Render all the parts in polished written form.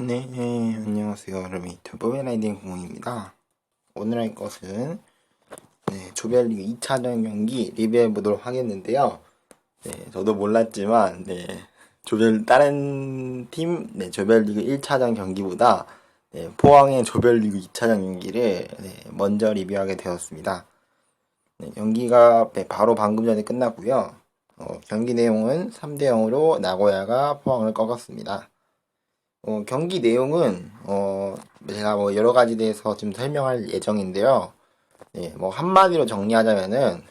네, 안녕하세요. 여러분, 포메라이딩 공원입니다. 오늘 할 것은 조별리그 2차전 경기 리뷰해 보도록 하겠는데요. 저도 몰랐지만 다른 팀 조별리그 1차전 경기보다 포항의 조별리그 2차전 경기를 먼저 리뷰하게 되었습니다. 경기가 바로 방금 전에 끝났고요. 경기 내용은 3대 0으로 나고야가 포항을 꺾었습니다. 경기 내용은, 제가 여러 가지 대해서 좀 설명할 예정인데요. 한마디로 정리하자면은,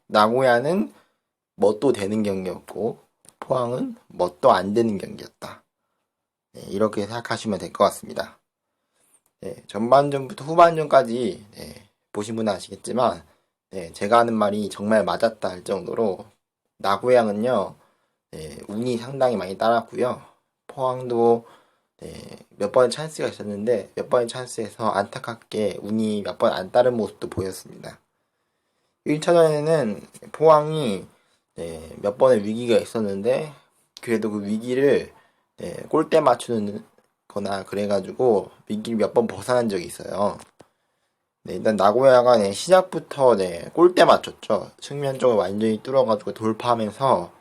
나고야는 뭣도 되는 경기였고, 포항은 뭣도 안 되는 경기였다. 이렇게 생각하시면 될 것 같습니다. 전반전부터 후반전까지, 보신 분은 아시겠지만, 제가 하는 말이 정말 맞았다 할 정도로, 나고야는요, 운이 상당히 많이 따랐고요. 포항도 몇 번의 찬스가 있었는데 몇 번의 찬스에서 안타깝게 운이 몇 번 안 따른 모습도 보였습니다. 1차전에는 포항이 몇 번의 위기가 있었는데 그래도 그 위기를 골대 맞추는 거나 그래가지고 위기를 몇 번 벗어난 적이 있어요. 일단 나고야가 시작부터 골대 맞췄죠. 측면 쪽을 완전히 뚫어가지고 돌파하면서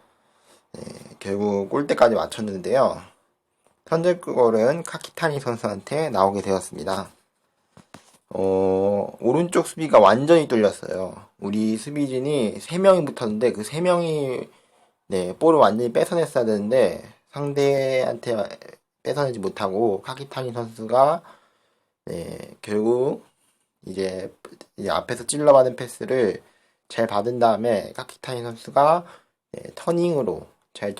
결국 골대까지 맞췄는데요. 선제골은 카키타니 선수한테 나오게 되었습니다. 오른쪽 수비가 완전히 뚫렸어요. 우리 수비진이 3명이 붙었는데 그 3명이 볼을 완전히 뺏어냈어야 되는데 상대한테 뺏어내지 못하고 카키타니 선수가 결국 이제 앞에서 찔러받은 패스를 잘 받은 다음에 카키타니 선수가 터닝으로 잘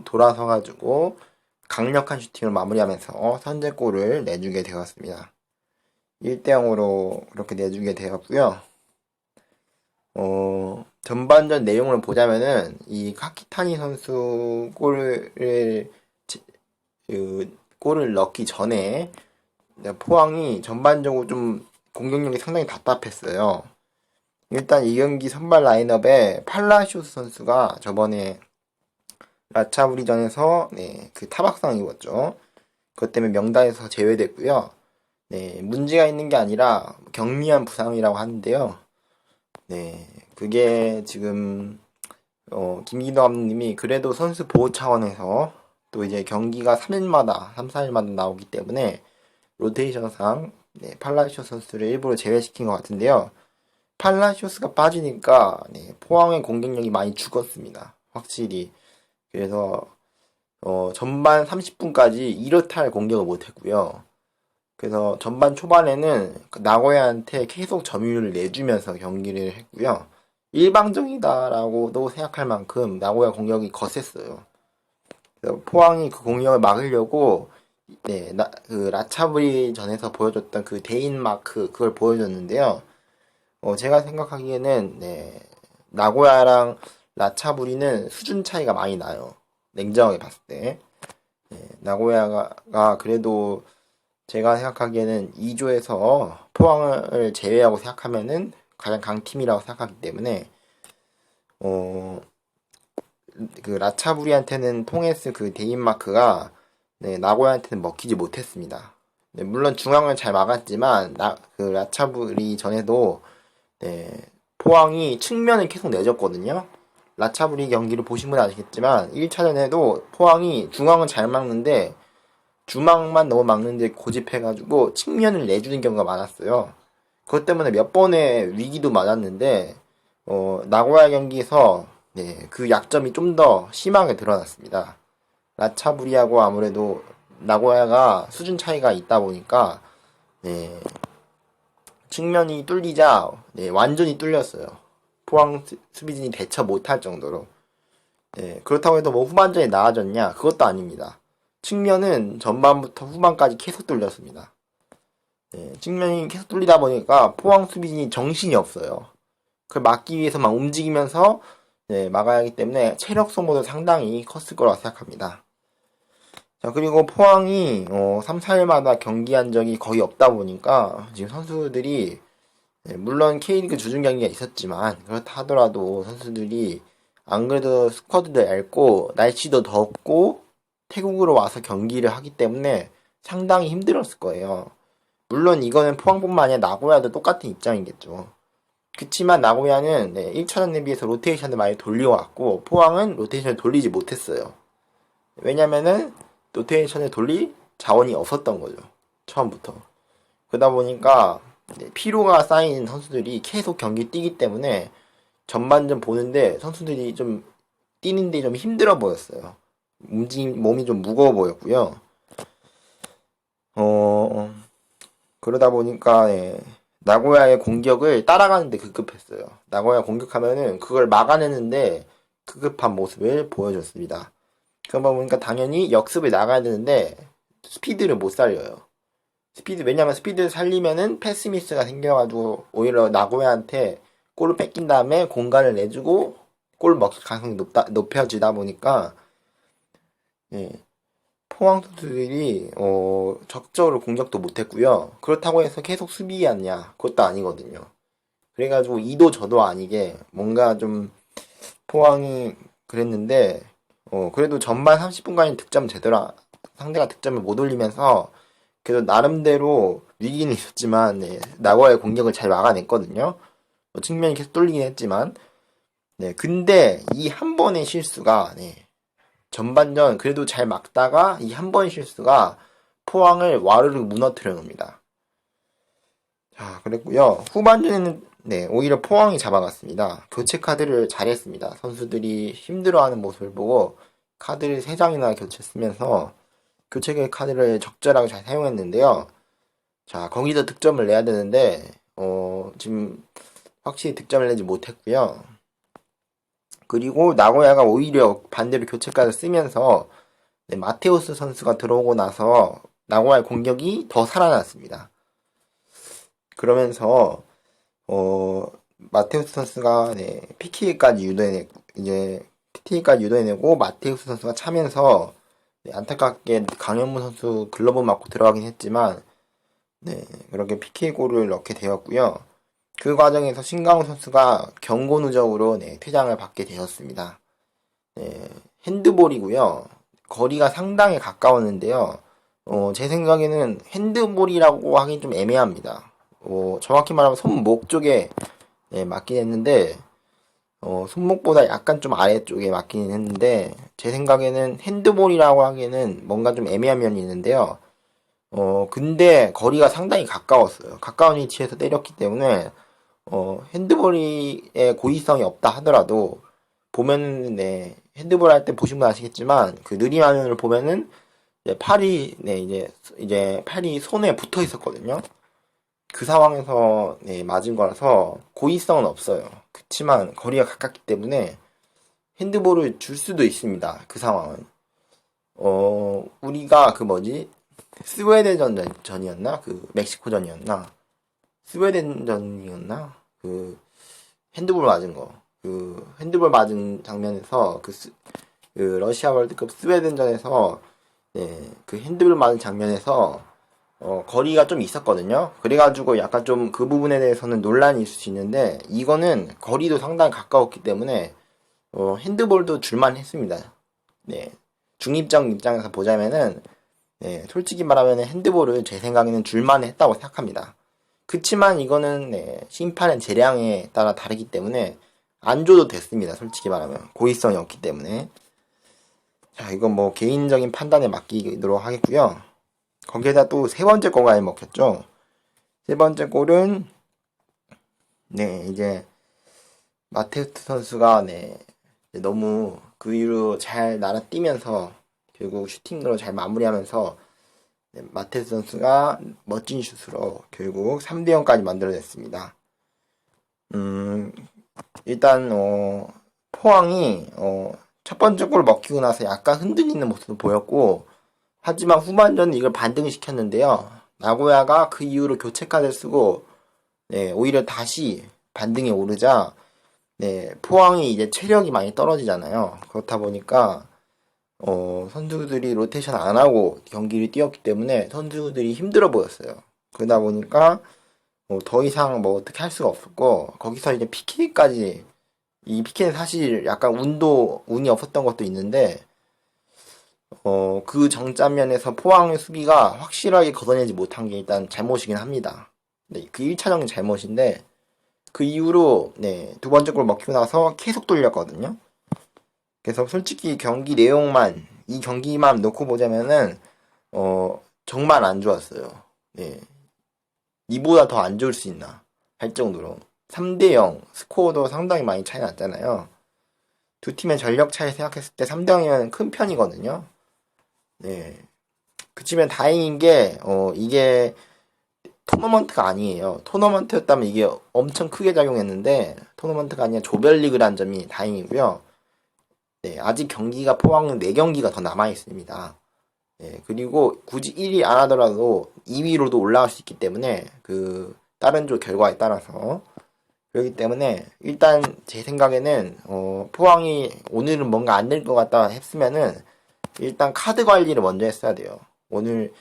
돌아서가지고 강력한 슈팅을 마무리하면서 선제골을 내주게 되었습니다. 1대 0으로 그렇게 내주게 되었고요. 전반전 내용을 보자면은 이 카키타니 선수 골을 넣기 전에 포항이 전반적으로 좀 공격력이 상당히 답답했어요. 일단 이 경기 선발 라인업에 팔라시오스 선수가 저번에 라차브리전에서 그 타박상 입었죠. 그것 때문에 명단에서 제외됐고요. 문제가 있는 게 아니라 경미한 부상이라고 하는데요. 그게 지금 김기도 감독님이 그래도 선수 보호 차원에서 또 이제 경기가 3일마다 3, 4일마다 나오기 때문에 로테이션상 팔라시오 선수를 일부러 제외시킨 것 같은데요. 팔라시오스가 빠지니까 포항의 공격력이 많이 죽었습니다. 확실히. 그래서 전반 30분까지 이렇다 할 공격을 못했고요. 그래서 전반 초반에는 나고야한테 계속 점유율을 내주면서 경기를 했고요. 일방적이다라고도 생각할 만큼 나고야 공격이 거셌어요. 그래서 포항이 그 공격을 막으려고 그 라차브리 전에서 보여줬던 그 데인 마크 그걸 보여줬는데요. 제가 생각하기에는 나고야랑 라차부리는 수준 차이가 많이 나요. 냉정하게 봤을 때. 나고야가 그래도 제가 생각하기에는 2조에서 포항을 제외하고 생각하면은 가장 강팀이라고 생각하기 때문에 그 라차부리한테는 통해스 그 데인마크가 나고야한테는 먹히지 못했습니다. 물론 중앙을 잘 막았지만 그 라차부리 전에도 포항이 측면을 계속 내줬거든요. 라차브리 경기를 보신 분은 아시겠지만 1차전에도 포항이 중앙은 잘 막는데 중앙만 너무 막는데 고집해가지고 측면을 내주는 경우가 많았어요. 그것 때문에 몇 번의 위기도 맞았는데 나고야 경기에서 그 약점이 좀 더 심하게 드러났습니다. 라차브리하고 아무래도 나고야가 수준 차이가 있다 보니까 측면이 뚫리자 완전히 뚫렸어요. 포항 수비진이 대처 못할 정도로. 그렇다고 해도 뭐 후반전에 나아졌냐? 그것도 아닙니다. 측면은 전반부터 후반까지 계속 뚫렸습니다. 측면이 계속 뚫리다 보니까 포항 수비진이 정신이 없어요. 그걸 막기 위해서 막 움직이면서 막아야 하기 때문에 체력 소모도 상당히 컸을 거라고 생각합니다. 자, 그리고 포항이 3, 4일마다 경기한 적이 거의 없다 보니까 지금 선수들이 물론 K리그 주중 경기가 있었지만 그렇다 하더라도 선수들이 안 그래도 스쿼드도 얇고 날씨도 덥고 태국으로 와서 경기를 하기 때문에 상당히 힘들었을 거예요. 물론 이거는 포항뿐만 아니라 나고야도 똑같은 입장이겠죠. 그치만 나고야는 1차전에 비해서 로테이션을 많이 돌려왔고 포항은 로테이션을 돌리지 못했어요. 왜냐면은 로테이션을 돌릴 자원이 없었던 거죠. 처음부터. 그러다 보니까 피로가 쌓인 선수들이 계속 경기 뛰기 때문에 전반전 보는데 선수들이 좀 뛰는데 좀 힘들어 보였어요. 몸이 좀 무거워 보였고요. 그러다 보니까 나고야의 공격을 따라가는데 급급했어요. 나고야 공격하면은 그걸 막아내는데 급급한 모습을 보여줬습니다. 그러다 보니까 당연히 역습을 나가야 되는데 스피드를 못 살려요. 왜냐면 스피드를 살리면은 패스미스가 생겨가지고 오히려 나고야한테 골을 뺏긴 다음에 공간을 내주고 골 먹힐 가능성이 높여지다 보니까 포항 선수들이 적극적으로 공격도 못했고요. 그렇다고 해서 계속 수비하냐 그것도 아니거든요. 그래가지고 이도 저도 아니게 뭔가 좀 포항이 그랬는데 그래도 전반 30분간의 득점 제대로 상대가 득점을 못 올리면서 그래도 나름대로 위기는 있었지만 나고야의 공격을 잘 막아냈거든요. 측면이 계속 뚫리긴 했지만 근데 이 한 번의 실수가 전반전 그래도 잘 막다가 이 한 번의 실수가 포항을 와르르 무너뜨려 놓습니다. 자, 그랬고요. 후반전에는 오히려 포항이 잡아갔습니다. 교체 카드를 잘했습니다. 선수들이 힘들어하는 모습을 보고 카드를 3장이나 교체쓰면서 교체 카드를 적절하게 잘 사용했는데요. 자, 거기서 득점을 내야 되는데 지금 확실히 득점을 내지 못했고요. 그리고 나고야가 오히려 반대로 교체 카드를 쓰면서 마테우스 선수가 들어오고 나서 나고야의 공격이 더 살아났습니다. 그러면서 마테우스 선수가 PK까지 유도해내고 마테우스 선수가 차면서 안타깝게 강현무 선수 글러브 맞고 들어가긴 했지만 그렇게 PK골을 넣게 되었고요. 그 과정에서 신강호 선수가 경고 누적으로 퇴장을 받게 되었습니다. 핸드볼이고요. 거리가 상당히 가까웠는데요. 제 생각에는 핸드볼이라고 하긴 좀 애매합니다. 정확히 말하면 손목 쪽에 맞긴 했는데 손목보다 약간 좀 아래쪽에 맞긴 했는데 제 생각에는 핸드볼이라고 하기에는 뭔가 좀 애매한 면이 있는데요. 근데 거리가 상당히 가까웠어요. 가까운 위치에서 때렸기 때문에 핸드볼의 고의성이 없다 하더라도 보면은 핸드볼 할 때 보신 분 아시겠지만 그 느린 화면을 보면은 팔이 이제 팔이 손에 붙어 있었거든요. 그 상황에서 맞은 거라서 고의성은 없어요. 그치만 거리가 가깝기 때문에 핸드볼을 줄 수도 있습니다. 그 상황은. 우리가 스웨덴전이었나? 그 멕시코전이었나? 스웨덴전이었나? 그 핸드볼 맞은 거. 그 핸드볼 맞은 장면에서 그 러시아 월드컵 스웨덴전에서 그 핸드볼 맞은 장면에서 거리가 좀 있었거든요. 그래가지고 약간 좀 그 부분에 대해서는 논란이 있을 수 있는데 이거는 거리도 상당히 가까웠기 때문에 핸드볼도 줄만 했습니다. 중립적 입장에서 보자면은 솔직히 말하면 핸드볼을 제 생각에는 줄만 했다고 생각합니다. 그치만 이거는 심판의 재량에 따라 다르기 때문에 안 줘도 됐습니다. 솔직히 말하면 고의성이 없기 때문에. 자, 이건 뭐 개인적인 판단에 맡기도록 하겠고요. 거기에다 또 세 번째 골까지 먹혔죠. 세 번째 골은 이제 마테우스 선수가 너무 그 위로 잘 날아뛰면서 결국 슈팅으로 잘 마무리하면서 마테우스 선수가 멋진 슛으로 결국 3대0까지 만들어냈습니다. 일단 포항이 첫 번째 골을 먹히고 나서 약간 흔들리는 모습도 보였고 하지만 후반전은 이걸 반등시켰는데요. 나고야가 그 이후로 교체 카드를 쓰고 오히려 다시 반등에 오르자 포항이 이제 체력이 많이 떨어지잖아요. 그렇다 보니까 선수들이 로테이션 안 하고 경기를 뛰었기 때문에 선수들이 힘들어 보였어요. 그러다 보니까 더 이상 뭐 어떻게 할 수가 없었고 거기서 이제 PK까지 이 PK는 사실 약간 운이 없었던 것도 있는데 그 정짜면에서 포항의 수비가 확실하게 걷어내지 못한 게 일단 잘못이긴 합니다. 네, 그 1차적인 잘못인데, 그 이후로, 네, 두 번째 골 먹히고 나서 계속 돌렸거든요. 그래서 솔직히 경기 내용만, 이 경기만 놓고 보자면은, 정말 안 좋았어요. 네. 이보다 더 안 좋을 수 있나 할 정도로. 3대0, 스코어도 상당히 많이 차이 났잖아요. 두 팀의 전력 차이 생각했을 때 3대0이면 큰 편이거든요. 네. 그치만 다행인 게, 이게 토너먼트가 아니에요. 토너먼트였다면 이게 엄청 크게 작용했는데, 토너먼트가 아니라 조별리그란 점이 다행이고요. 네, 아직 경기가 포항은 4경기가 더 남아있습니다. 네, 그리고 굳이 1위 안 하더라도 2위로도 올라갈 수 있기 때문에, 다른 조 결과에 따라서. 그렇기 때문에, 일단 제 생각에는, 포항이 오늘은 뭔가 안 될 것 같다 했으면은, 일단 카드 관리를 먼저 했어야 돼요. 오늘,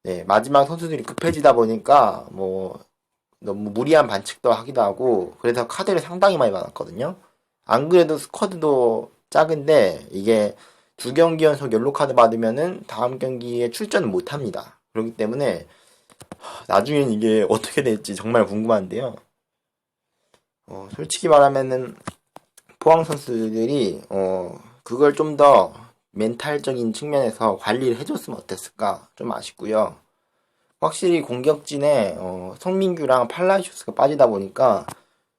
네, 마지막 선수들이 급해지다 보니까, 너무 무리한 반칙도 하기도 하고, 그래서 카드를 상당히 많이 받았거든요. 안 그래도 스쿼드도 작은데, 이게 2경기 연속 옐로 카드 받으면은 다음 경기에 출전을 못 합니다. 그렇기 때문에, 나중엔 이게 어떻게 될지 정말 궁금한데요. 솔직히 말하면은, 포항 선수들이, 그걸 좀 더 멘탈적인 측면에서 관리를 해줬으면 어땠을까? 좀 아쉽고요. 확실히 공격진에 성민규랑 팔라시오스가 빠지다 보니까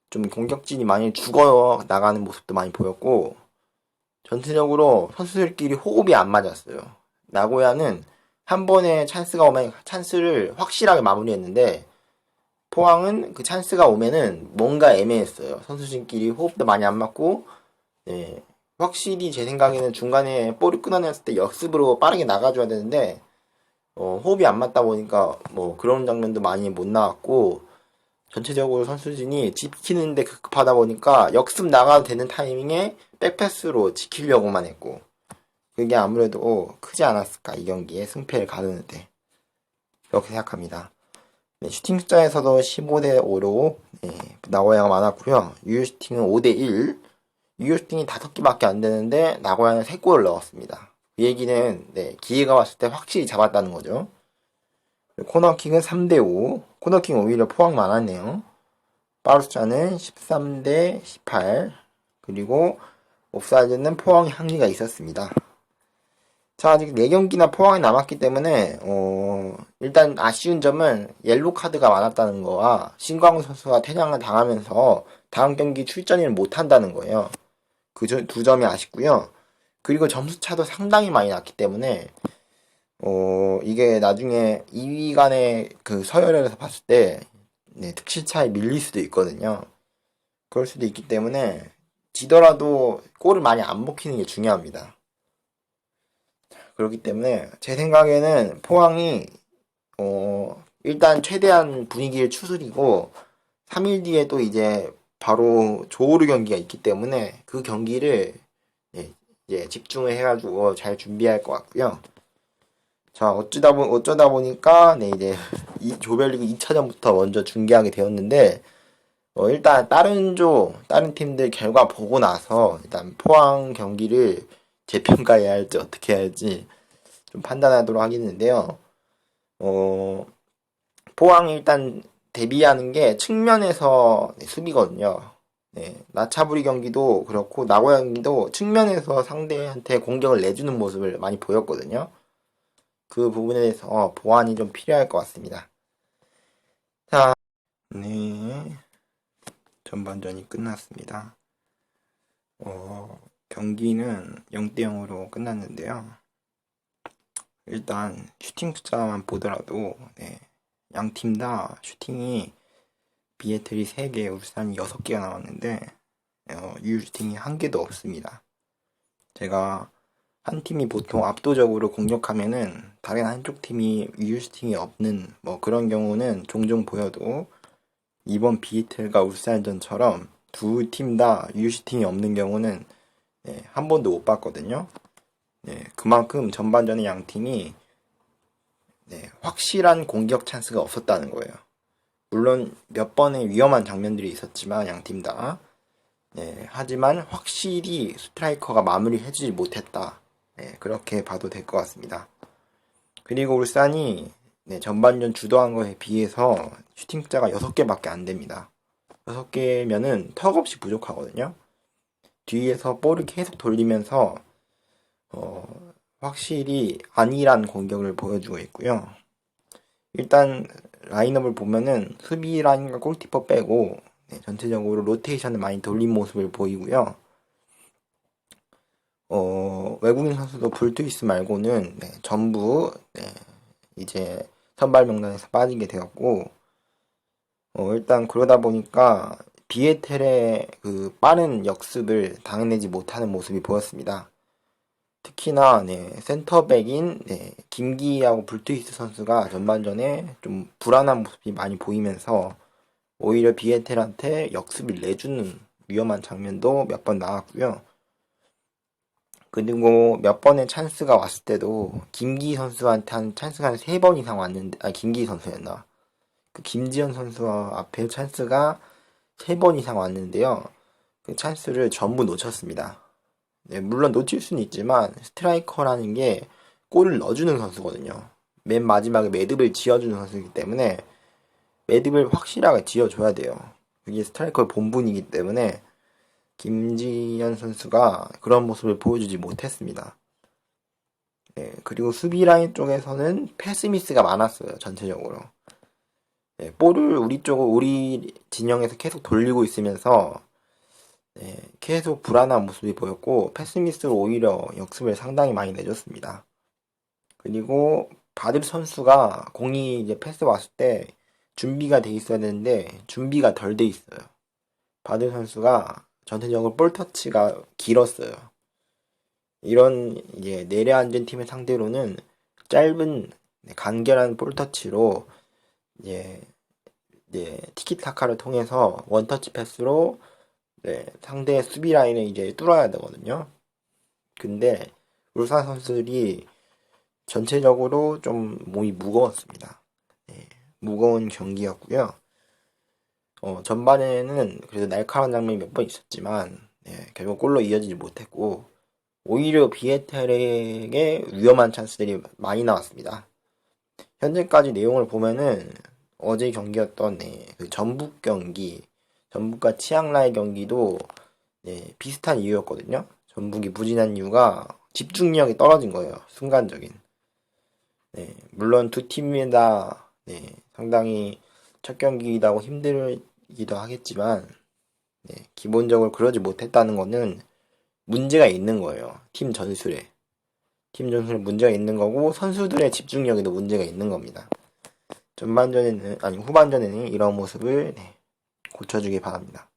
좀 공격진이 많이 죽어 나가는 모습도 많이 보였고, 전체적으로 선수들끼리 호흡이 안 맞았어요. 나고야는 한 번에 찬스가 오면 찬스를 확실하게 마무리했는데, 포항은 그 찬스가 오면은 뭔가 애매했어요. 선수진끼리 호흡도 많이 안 맞고, 네, 확실히 제 생각에는 중간에 볼을 끊어냈을 때 역습으로 빠르게 나가줘야 되는데, 호흡이 안 맞다 보니까 그런 장면도 많이 못 나왔고, 전체적으로 선수진이 지키는데 급하다 보니까 역습 나가도 되는 타이밍에 백패스로 지키려고만 했고, 그게 아무래도 크지 않았을까, 이 경기에 승패를 가르는데. 그렇게 생각합니다. 네, 슈팅 숫자에서도 15대5로 나고야가 많았고요. 유효 슈팅은 5대1, 유효 슈팅이 5개밖에 안 되는데 나고야는 3골을 넣었습니다. 그 얘기는 기회가 왔을 때 확실히 잡았다는 거죠. 코너킥은 3대5, 코너킥은 오히려 포항 많았네요. 빠루 숫자는 13대18, 그리고 옵사이드는 포항이 한계가 있었습니다. 자, 아직 4경기나 포항이 남았기 때문에 일단 아쉬운 점은 옐로 카드가 많았다는 거와 신광훈 선수가 퇴장을 당하면서 다음 경기 출전을 못한다는 거예요. 그 두 점이 아쉽고요. 그리고 점수차도 상당히 많이 났기 때문에 이게 나중에 2위 간의 그 서열에서 봤을 때 득실차에 밀릴 수도 있거든요. 그럴 수도 있기 때문에 지더라도 골을 많이 안 먹히는 게 중요합니다. 그렇기 때문에 제 생각에는 포항이 일단 최대한 분위기를 추스리고 3일 뒤에 또 이제 바로 조오르 경기가 있기 때문에 그 경기를 이제 집중을 해가지고 잘 준비할 것 같고요. 자, 어쩌다 보니까 이제 이 조별리그 2차전부터 먼저 중계하게 되었는데, 일단 다른 팀들 결과 보고 나서 일단 포항 경기를 재평가해야 할지 어떻게 해야 할지 좀 판단하도록 하겠는데요. 포항이 일단 대비하는 게 측면에서 수비거든요. 네, 나차부리 경기도 그렇고 나고야 경기도 측면에서 상대한테 공격을 내주는 모습을 많이 보였거든요. 그 부분에 대해서 보완이 좀 필요할 것 같습니다. 자, 네, 전반전이 끝났습니다. 경기는 0대0으로 끝났는데요. 일단 슈팅 숫자만 보더라도 양 팀 다 슈팅이 비에틀이 3개, 울산이 6개가 나왔는데 유효 슈팅이 1개도 없습니다. 제가 한 팀이 보통 압도적으로 공격하면은 다른 한쪽 팀이 유효 슈팅이 없는 그런 경우는 종종 보여도 이번 비에틀과 울산전처럼 두 팀 다 유효 슈팅이 없는 경우는 한 번도 못 봤거든요. 그만큼 전반전에 양 팀이 확실한 공격 찬스가 없었다는 거예요. 물론 몇 번의 위험한 장면들이 있었지만 양 팀 다. 하지만 확실히 스트라이커가 마무리해주지 못했다. 그렇게 봐도 될 것 같습니다. 그리고 울산이 전반전 주도한 거에 비해서 슈팅자가 6개밖에 안 됩니다. 6개면은 턱없이 부족하거든요. 뒤에서 볼을 계속 돌리면서 확실히 안일한 공격을 보여주고 있고요. 일단 라인업을 보면은 수비 라인과 골키퍼 빼고 전체적으로 로테이션을 많이 돌린 모습을 보이고요. 외국인 선수도 불투이스 말고는 전부 이제 선발 명단에서 빠지게 되었고, 일단 그러다 보니까 비에텔의 그 빠른 역습을 당해내지 못하는 모습이 보였습니다. 특히나 센터백인 김기희하고 불투이스 선수가 전반전에 좀 불안한 모습이 많이 보이면서 오히려 비에텔한테 역습을 내주는 위험한 장면도 몇 번 나왔고요. 그리고 몇 번의 찬스가 왔을 때도 김기희 선수한테 한 찬스가 한 3번 이상 왔는데, 김기희 선수였나? 그 김지현 선수와 앞에 찬스가 3번 이상 왔는데요. 그 찬스를 전부 놓쳤습니다. 물론 놓칠 수는 있지만 스트라이커라는 게 골을 넣어주는 선수거든요. 맨 마지막에 매듭을 지어주는 선수이기 때문에 매듭을 확실하게 지어줘야 돼요. 그게 스트라이커의 본분이기 때문에 김지현 선수가 그런 모습을 보여주지 못했습니다. 그리고 수비 라인 쪽에서는 패스 미스가 많았어요. 전체적으로. 볼을 우리 진영에서 계속 돌리고 있으면서 계속 불안한 모습이 보였고 패스 미스로 오히려 역습을 상당히 많이 내줬습니다. 그리고 바들 선수가 공이 이제 패스 왔을 때 준비가 돼 있어야 되는데 준비가 덜 돼 있어요. 바들 선수가 전체적으로 볼 터치가 길었어요. 이런 이제 내려앉은 팀의 상대로는 짧은 간결한 볼 터치로 이제 티키타카를 통해서 원터치 패스로 상대의 수비 라인을 이제 뚫어야 되거든요. 근데 울산 선수들이 전체적으로 좀 몸이 무거웠습니다. 무거운 경기였고요. 전반에는 그래도 날카로운 장면이 몇 번 있었지만 결국 골로 이어지지 못했고 오히려 비에텔에게 위험한 찬스들이 많이 나왔습니다. 현재까지 내용을 보면은 어제 경기였던 그 전북 경기, 전북과 치앙라이 경기도 비슷한 이유였거든요. 전북이 부진한 이유가 집중력이 떨어진 거예요. 순간적인. 물론 두 팀이다 상당히 첫 경기이다고 힘들기도 하겠지만 기본적으로 그러지 못했다는 거는 문제가 있는 거예요. 팀 전술에 문제가 있는 거고 선수들의 집중력에도 문제가 있는 겁니다. 후반전에는 이런 모습을 고쳐주기 바랍니다.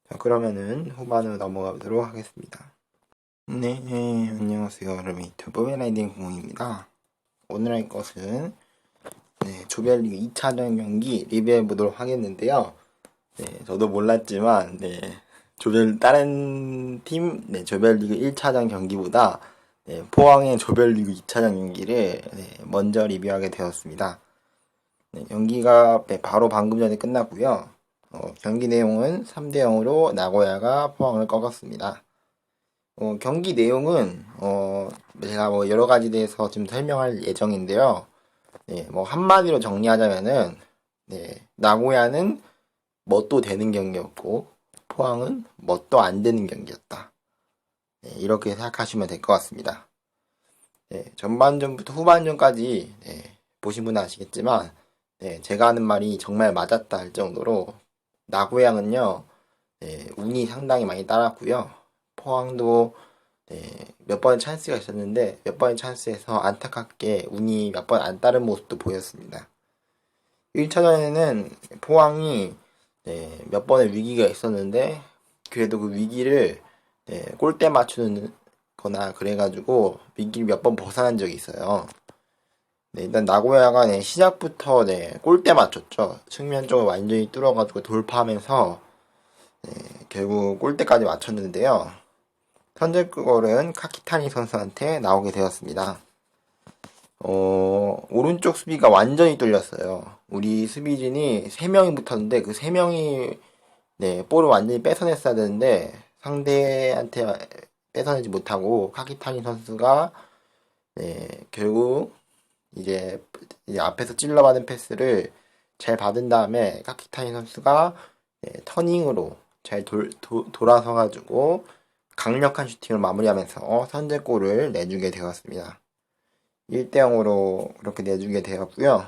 자, 그러면은 후반으로 넘어가도록 하겠습니다. 안녕하세요. 여러분, 유튜브 라이딩 공입니다. 오늘 할 것은 조별리그 2차전 경기 리뷰해 보도록 하겠는데요. 저도 몰랐지만 다른 팀 조별리그 1차전 경기보다 포항의 조별리그 2차전 경기를 먼저 리뷰하게 되었습니다. 경기가 바로 방금 전에 끝났고요. 경기 내용은 3대0으로 나고야가 포항을 꺾었습니다. 경기 내용은 제가 여러 가지 대해서 지금 설명할 예정인데요. 한마디로 정리하자면은 나고야는 뭣도 되는 경기였고 포항은 뭣도 안 되는 경기였다. 이렇게 생각하시면 될 것 같습니다. 전반전부터 후반전까지 보신 분은 아시겠지만 제가 하는 말이 정말 맞았다 할 정도로 나고야는요 운이 상당히 많이 따랐고요. 포항도 몇 번의 찬스가 있었는데 몇 번의 찬스에서 안타깝게 운이 몇 번 안 따른 모습도 보였습니다. 1차전에는 포항이 몇 번의 위기가 있었는데 그래도 그 위기를 골대 맞추는 거나 그래가지고 위기를 몇 번 벗어난 적이 있어요. 일단 나고야가 시작부터 골대 맞췄죠. 측면 쪽을 완전히 뚫어가지고 돌파하면서 결국 골대까지 맞췄는데요. 선제골은 카키타니 선수한테 나오게 되었습니다. 오른쪽 수비가 완전히 뚫렸어요. 우리 수비진이 3명이 붙었는데 그 3명이 볼을 완전히 뺏어냈어야 되는데 상대한테 뺏어내지 못하고 카키타니 선수가 결국 이제 앞에서 찔러받은 패스를 잘 받은 다음에 카키타니 선수가 터닝으로 잘 돌아서가지고 강력한 슈팅을 마무리하면서 선제골을 내주게 되었습니다. 1대0으로 그렇게 내주게 되었고요.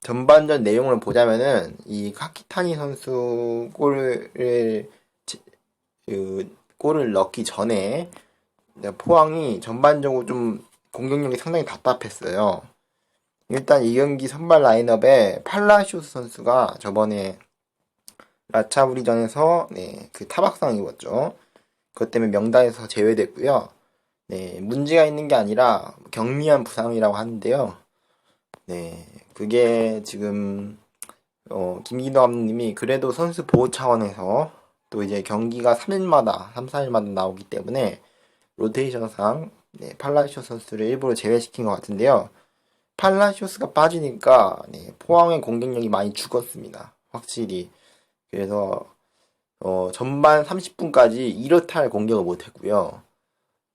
전반전 내용을 보자면은 이 카키타니 선수 골을 넣기 전에 포항이 전반적으로 좀 공격력이 상당히 답답했어요. 일단 이 경기 선발 라인업에 팔라시오스 선수가 저번에 라차브리전에서 그 타박상 입었죠. 그것 때문에 명단에서 제외됐고요. 문제가 있는 게 아니라 경미한 부상이라고 하는데요. 그게 지금 김기도 감독님이 그래도 선수 보호 차원에서 또 이제 경기가 3일마다 3, 4일마다 나오기 때문에 로테이션상 팔라시오스 선수를 일부러 제외시킨 것 같은데요. 팔라시오스가 빠지니까 포항의 공격력이 많이 죽었습니다. 확실히. 그래서 전반 30분까지 이렇다 할 공격을 못했고요.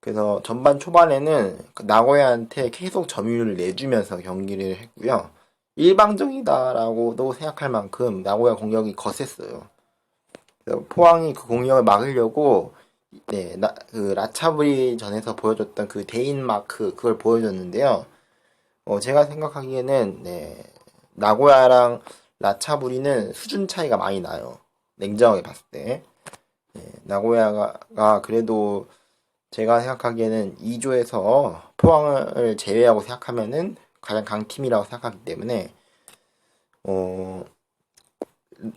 그래서 전반 초반에는 나고야한테 계속 점유율을 내주면서 경기를 했고요. 일방적이다라고도 생각할 만큼 나고야 공격이 거셌어요. 그래서 포항이 그 공격을 막으려고 그 라차브리 전에서 보여줬던 그 대인 마크 그걸 보여줬는데요. 제가 생각하기에는 나고야랑 라차브리는 수준 차이가 많이 나요. 냉정하게 봤을 때. 나고야가 그래도 제가 생각하기에는 2조에서 포항을 제외하고 생각하면은 가장 강팀이라고 생각하기 때문에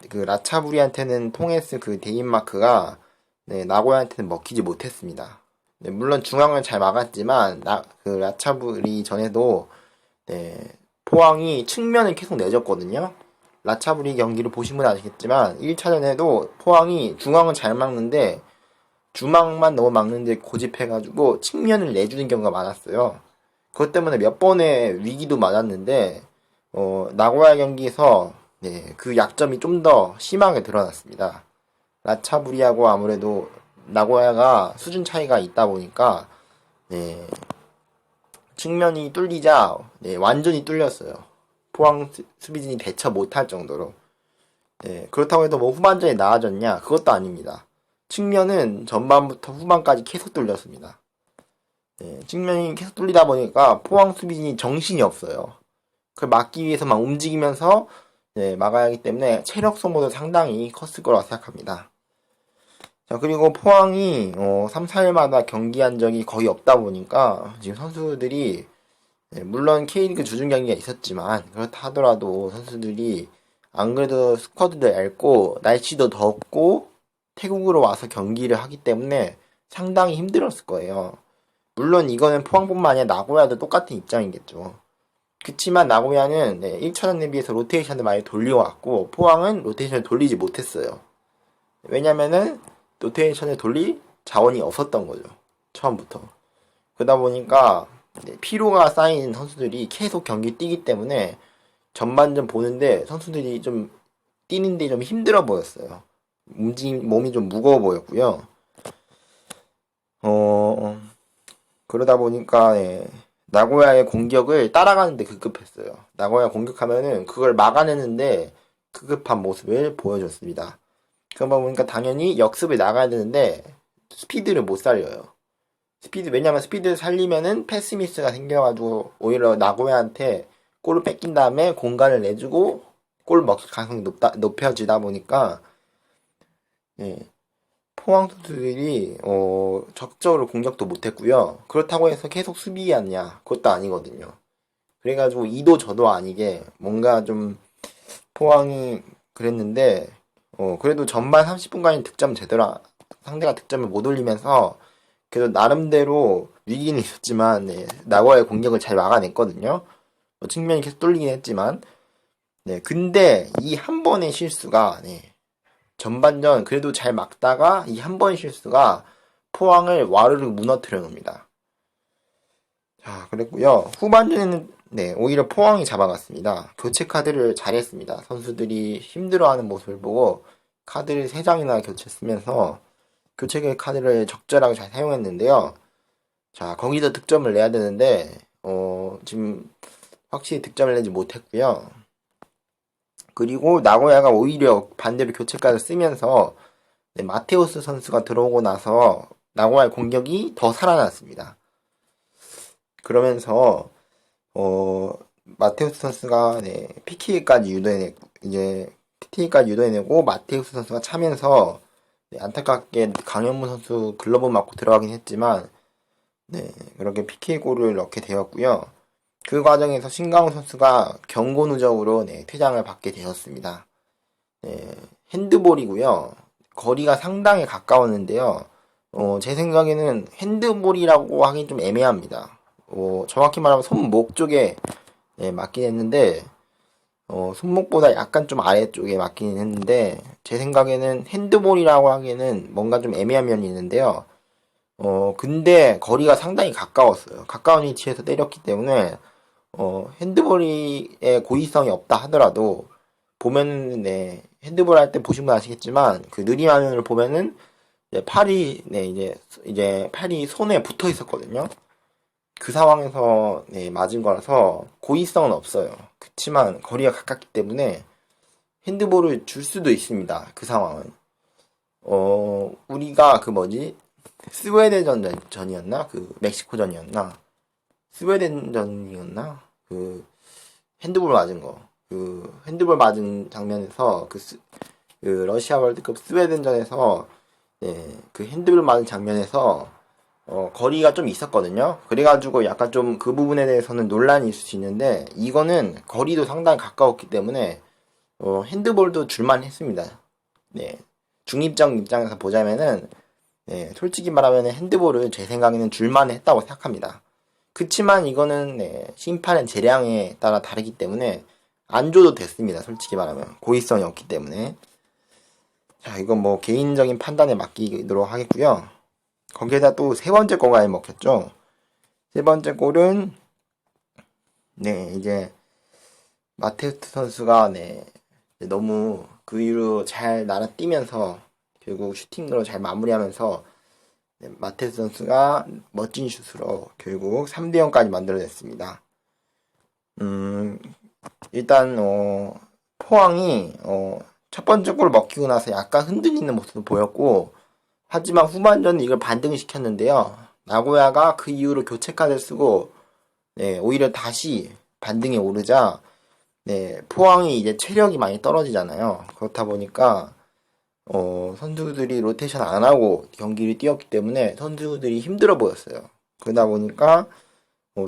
그 라차부리한테는 통해스 그 데인마크가 나고야한테는 먹히지 못했습니다. 물론 중앙을 잘 막았지만 그 라차부리 전에도 포항이 측면을 계속 내줬거든요. 라차부리 경기를 보신 분은 아시겠지만 1차전에도 포항이 중앙은 잘 막는데 주망만 너무 막는데 고집해가지고 측면을 내주는 경우가 많았어요. 그것 때문에 몇 번의 위기도 맞았는데 나고야 경기에서 그 약점이 좀 더 심하게 드러났습니다. 라차부리하고 아무래도 나고야가 수준 차이가 있다 보니까 측면이 뚫리자 완전히 뚫렸어요. 포항 수비진이 대처 못할 정도로. 그렇다고 해도 뭐 후반전에 나아졌냐? 그것도 아닙니다. 측면은 전반부터 후반까지 계속 뚫렸습니다. 측면이 계속 뚫리다 보니까 포항 수비진이 정신이 없어요. 그걸 막기 위해서 막 움직이면서 막아야 하기 때문에 체력 소모도 상당히 컸을 거라고 생각합니다. 자, 그리고 포항이 3, 4일마다 경기한 적이 거의 없다 보니까 지금 선수들이 물론 K리그 주중 경기가 있었지만 그렇다 하더라도 선수들이 안 그래도 스쿼드도 얇고 날씨도 덥고 태국으로 와서 경기를 하기 때문에 상당히 힘들었을 거예요. 물론 이거는 포항뿐만 아니라 나고야도 똑같은 입장이겠죠. 그치만 나고야는 1차전에 비해서 로테이션을 많이 돌려왔고 포항은 로테이션을 돌리지 못했어요. 왜냐면은 로테이션을 돌릴 자원이 없었던 거죠. 처음부터. 그러다 보니까 피로가 쌓인 선수들이 계속 경기 뛰기 때문에 전반전 보는데 선수들이 좀 뛰는데 좀 힘들어 보였어요. 몸이 좀 무거워 보였고요. 그러다 보니까 나고야의 공격을 따라가는데 급급했어요. 나고야 공격하면은 그걸 막아내는데 급급한 모습을 보여줬습니다. 그러다 보니까 당연히 역습을 나가야 되는데 스피드를 못 살려요. 왜냐면 스피드를 살리면은 패스 미스가 생겨가지고 오히려 나고야한테 골을 뺏긴 다음에 공간을 내주고 골 먹힐 가능성이 높아지다 보니까 포항 선수들이 적극적으로 공격도 못했고요. 그렇다고 해서 계속 수비하냐 그것도 아니거든요. 그래가지고 이도 저도 아니게 뭔가 좀 포항이 그랬는데 그래도 전반 30분까지 상대가 득점을 못 올리면서 그래도 나름대로 위기는 있었지만 나고야의 공격을 잘 막아냈거든요. 측면이 계속 뚫리긴 했지만 근데 이 한 번의 실수가 전반전 그래도 잘 막다가 이 한 번의 실수가 포항을 와르르 무너뜨려 놓습니다. 자, 그랬고요. 후반전에는 오히려 포항이 잡아갔습니다. 교체 카드를 잘했습니다. 선수들이 힘들어하는 모습을 보고 카드를 3장이나 교체쓰면서 교체 카드를 적절하게 잘 사용했는데요. 자, 거기서 득점을 내야 되는데, 지금 확실히 득점을 내지 못했고요. 그리고 나고야가 오히려 반대로 교체 카드를 쓰면서 네, 마테우스 선수가 들어오고 나서 나고야의 공격이 더 살아났습니다. 그러면서 마테우스 선수가 네, PK까지 유도해내고 마테우스 선수가 차면서 네, 안타깝게 강현무 선수 글러브 맞고 들어가긴 했지만 네, 그렇게 PK골을 넣게 되었고요. 그 과정에서 신강호 선수가 경고 누적으로 네, 퇴장을 받게 되었습니다. 네, 핸드볼이고요. 거리가 상당히 가까웠는데요. 제 생각에는 핸드볼이라고 하긴 좀 애매합니다. 정확히 말하면 손목 쪽에 네, 맞긴 했는데 손목보다 약간 좀 아래쪽에 맞긴 했는데 제 생각에는 핸드볼이라고 하기에는 뭔가 좀 애매한 면이 있는데요. 근데 거리가 상당히 가까웠어요. 가까운 위치에서 때렸기 때문에 핸드볼의 고의성이 없다 하더라도 보면은 네, 핸드볼 할 때 보시면 아시겠지만 그 느린 화면을 보면은 팔이 네, 이제 팔이 손에 붙어 있었거든요. 그 상황에서 네, 맞은 거라서 고의성은 없어요. 그렇지만 거리가 가깝기 때문에 핸드볼을 줄 수도 있습니다. 그 상황은. 우리가 그 뭐지? 스웨덴전이었나? 그 멕시코전이었나? 스웨덴전이었나? 그 핸드볼 맞은 거. 그 핸드볼 맞은 장면에서 그 러시아 월드컵 스웨덴전에서 네, 그 핸드볼 맞은 장면에서 거리가 좀 있었거든요. 그래가지고 약간 좀 그 부분에 대해서는 논란이 있을 수 있는데 이거는 거리도 상당히 가까웠기 때문에 핸드볼도 줄만 했습니다. 네, 중립적 입장에서 보자면은 네, 솔직히 말하면 핸드볼을 제 생각에는 줄만 했다고 생각합니다. 그치만 이거는 네, 심판의 재량에 따라 다르기 때문에 안 줘도 됐습니다. 솔직히 말하면 고의성이 없기 때문에. 자, 이건 뭐 개인적인 판단에 맡기도록 하겠고요. 거기에다 또 세 번째 골까지 먹혔죠. 세 번째 골은 네, 이제 마테우스 선수가 네, 너무 그 위로 잘 날아뛰면서 결국 슈팅으로 잘 마무리하면서 네, 마테우스 선수가 멋진 슛으로 결국 3대 0까지 만들어냈습니다. 일단 포항이 첫 번째 골을 먹히고 나서 약간 흔들리는 모습을 보였고 하지만 후반전은 이걸 반등시켰는데요. 나고야가 그 이후로 교체 카드를 쓰고 네, 오히려 다시 반등에 오르자 네, 포항이 이제 체력이 많이 떨어지잖아요. 그렇다 보니까 선수들이 로테이션 안 하고 경기를 뛰었기 때문에 선수들이 힘들어 보였어요. 그러다 보니까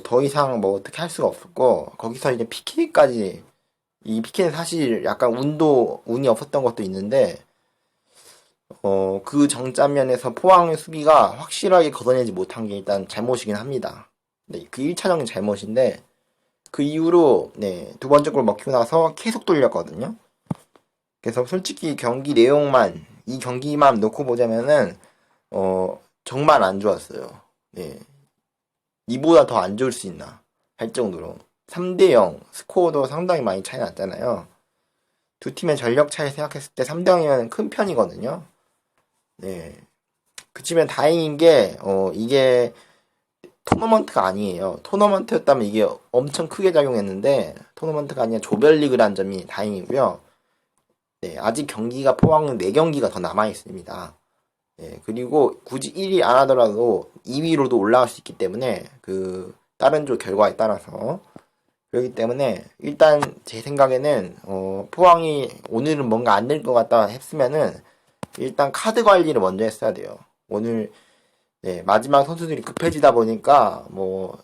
더 이상 뭐 어떻게 할 수가 없었고 거기서 이제 PK까지 이 PK는 사실 약간 운이 없었던 것도 있는데 그 정장면에서 포항의 수비가 확실하게 걷어내지 못한 게 일단 잘못이긴 합니다. 네, 그 1차적인 잘못인데 그 이후로 네, 두 번째 골 먹히고 나서 계속 돌렸거든요. 그래서 솔직히 이 경기만 놓고 보자면은 정말 안 좋았어요. 네. 이보다 더 안 좋을 수 있나 할 정도로 3대 0 스코어도 상당히 많이 차이 났잖아요. 두 팀의 전력 차이 생각했을 때 3대 0이면 큰 편이거든요. 네. 그치만 다행인 게 이게 토너먼트가 아니에요. 토너먼트였다면 이게 엄청 크게 작용했는데 토너먼트가 아니라 조별리그란 점이 다행이고요. 네, 아직 경기가 포항은 4경기가 더 남아 있습니다. 네, 그리고 굳이 1위 안 하더라도 2위로도 올라갈 수 있기 때문에 그 다른 조 결과에 따라서 그렇기 때문에 일단 제 생각에는 포항이 오늘은 뭔가 안 될 것 같다 했으면은 일단 카드 관리를 먼저 했어야 돼요. 오늘 네, 마지막 선수들이 급해지다 보니까 뭐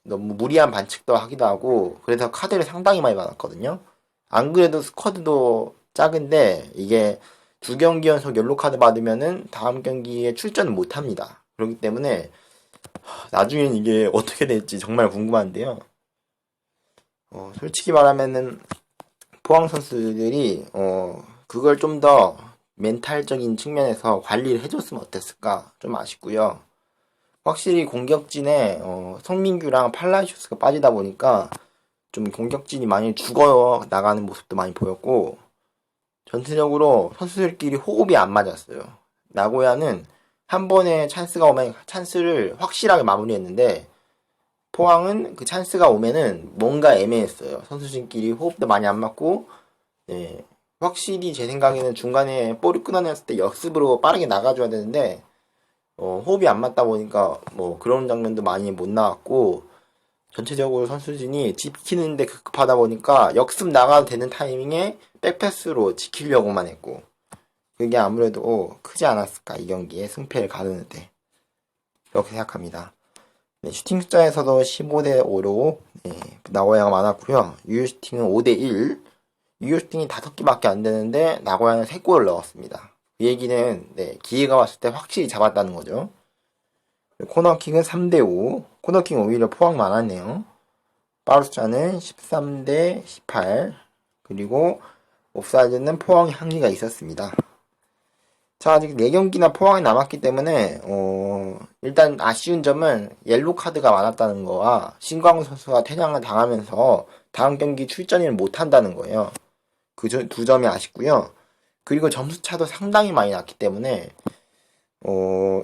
너무 무리한 반칙도 하기도 하고 그래서 카드를 상당히 많이 받았거든요. 안 그래도 스쿼드도 작은데 이게 2경기 연속 옐로 카드 받으면은 다음 경기에 출전을 못 합니다. 그렇기 때문에 나중엔 이게 어떻게 될지 정말 궁금한데요. 솔직히 말하면은 포항 선수들이 그걸 좀 더 멘탈적인 측면에서 관리를 해줬으면 어땠을까 좀 아쉽고요. 확실히 공격진에 성민규랑 팔라시오스가 빠지다 보니까 좀 공격진이 많이 죽어 나가는 모습도 많이 보였고 전체적으로 선수들끼리 호흡이 안 맞았어요. 나고야는 한 번에 찬스가 오면 찬스를 확실하게 마무리했는데, 포항은 그 찬스가 오면은 뭔가 애매했어요. 선수진끼리 호흡도 많이 안 맞고, 네, 확실히 제 생각에는 중간에 볼이 끊어냈을 때 역습으로 빠르게 나가줘야 되는데, 호흡이 안 맞다 보니까 뭐 그런 장면도 많이 못 나왔고, 전체적으로 선수진이 지키는데 급하다 보니까 역습 나가도 되는 타이밍에 백패스로 지키려고만 했고, 그게 아무래도 크지 않았을까, 이 경기에 승패를 가르는데. 그렇게 생각합니다. 네, 슈팅 숫자에서도 15대 5로 나고야가 많았고요. 유효 슈팅은 5대 1. 유효 슈팅이 5개밖에 안 되는데 나고야는 3골을 넣었습니다. 그 얘기는 기회가 왔을 때 확실히 잡았다는 거죠. 코너킥은 3대 5. 코너킥은 오히려 포항 많았네요. 파울 숫자는 13대 18. 그리고 옵사이드는 포항이 한계가 있었습니다. 자, 아직 4경기나 포항이 남았기 때문에 일단 아쉬운 점은 옐로 카드가 많았다는 거와 신광훈 선수가 퇴장을 당하면서 다음 경기 출전을 못한다는 거예요. 그 두 점이 아쉽고요. 그리고 점수 차도 상당히 많이 났기 때문에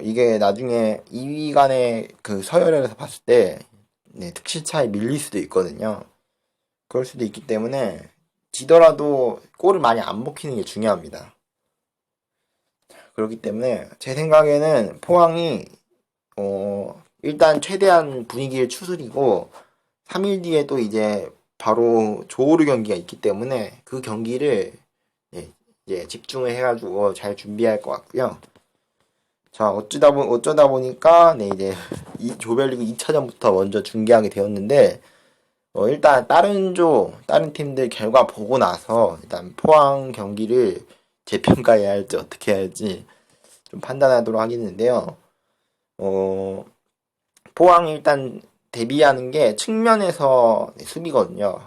이게 나중에 2위 간의 그 서열에서 봤을 때 득실차에 밀릴 수도 있거든요. 그럴 수도 있기 때문에 지더라도 골을 많이 안 먹히는 게 중요합니다. 그렇기 때문에 제 생각에는 포항이 일단 최대한 분위기를 추스리고 3일 뒤에 또 이제 바로 조호르 경기가 있기 때문에 그 경기를 이제 집중을 해가지고 잘 준비할 것 같고요. 자, 어쩌다 보니까 이제 이 조별리그 2차전부터 먼저 중계하게 되었는데 일단 다른 팀들 결과 보고 나서 일단 포항 경기를 재평가해야 할지 어떻게 해야 할지 좀 판단하도록 하겠는데요. 포항이 일단 대비하는 게 측면에서 수비거든요.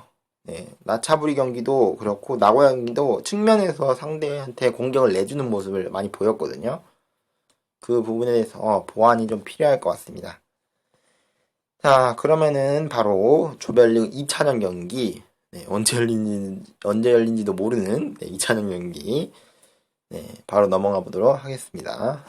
나차부리 경기도 그렇고 나고야 경기도 측면에서 상대한테 공격을 내주는 모습을 많이 보였거든요. 그 부분에 대해서 보완이 좀 필요할 것 같습니다. 자, 그러면은 바로 조별리그 2차전 경기 언제 열린지도 모르는 2차전 경기 바로 넘어가 보도록 하겠습니다.